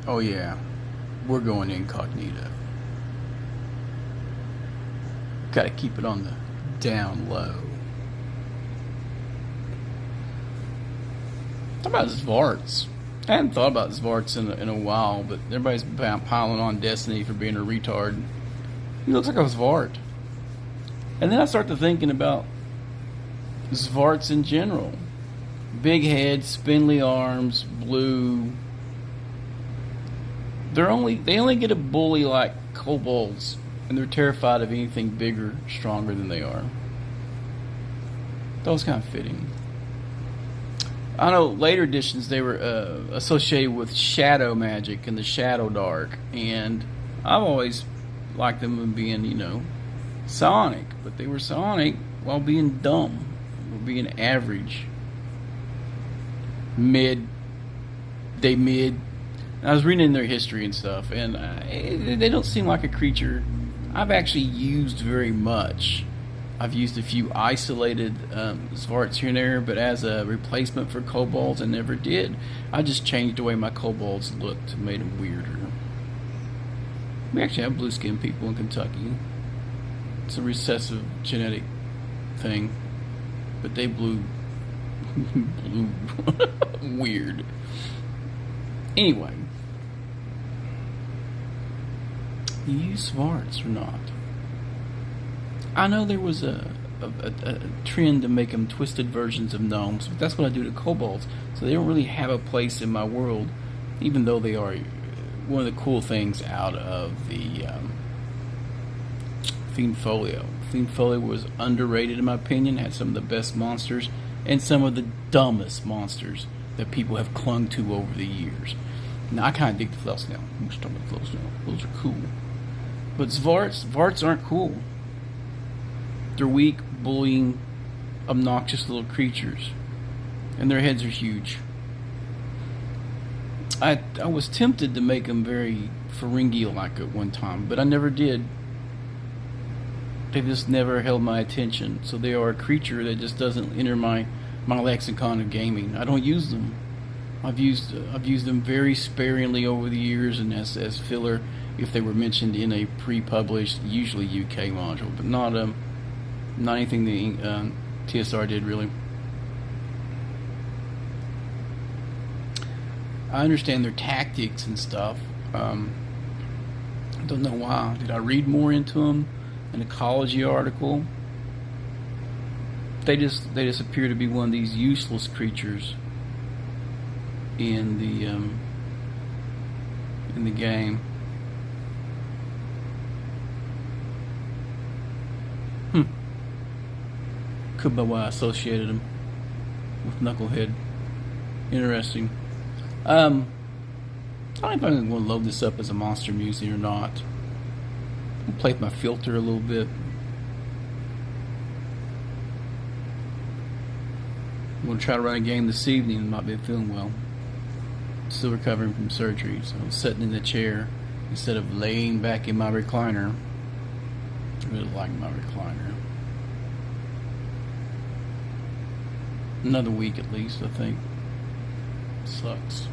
Oh yeah, we're going incognito. Gotta keep it on the down low. How about Xvarts? I hadn't thought about Xvarts in a while, but everybody's piling on Destiny for being a retard. He looks like a Xvart. And then I start to thinking about Xvarts in general. Big head, spindly arms, blue. They only get a bully like kobolds, and they're terrified of anything bigger, stronger than they are. That was kind of fitting. I know later editions they were associated with shadow magic and the shadow dark, and I've always liked them being, psionic, but they were psionic while being dumb, or being average, mid. I was reading their history and stuff, and they don't seem like a creature I've actually used very much. I've used a few isolated Xvarts here and there, but as a replacement for kobolds, I never did. I just changed the way my kobolds looked, made them weirder. We actually have blue-skinned people in Kentucky. It's a recessive genetic thing, but they blue weird. Anyway, you use Xvarts or not? I know there was a trend to make them twisted versions of gnomes, but that's what I do to kobolds. So they don't really have a place in my world, even though they are one of the cool things out of the Fiend Folio. Fiend Folio was underrated in my opinion, had some of the best monsters and some of the dumbest monsters that people have clung to over the years. Now I kind of dig the Flail now. I'm just talking about Flail now. Those are cool. But Xvarts aren't cool. They're weak, bullying, obnoxious little creatures. And their heads are huge. I was tempted to make them very Ferengi-like at one time, but I never did. They've just never held my attention. So they are a creature that just doesn't enter my lexicon of gaming. I don't use them. I've used them very sparingly over the years, and as filler if they were mentioned in a pre-published, usually UK module, but not anything the TSR did really. I understand their tactics and stuff. I don't know why. Did I read more into them? An ecology article? They just appear to be one of these useless creatures in the game. Could be why I associated them with Knucklehead. Interesting. I don't know if I'm going to load this up as a monster musing or not. I'll play with my filter a little bit. I'm going to try to run a game this evening and not be feeling well. Still recovering from surgery, so I'm sitting in the chair instead of laying back in my recliner. I really like my recliner. Another week at least, I think. Sucks.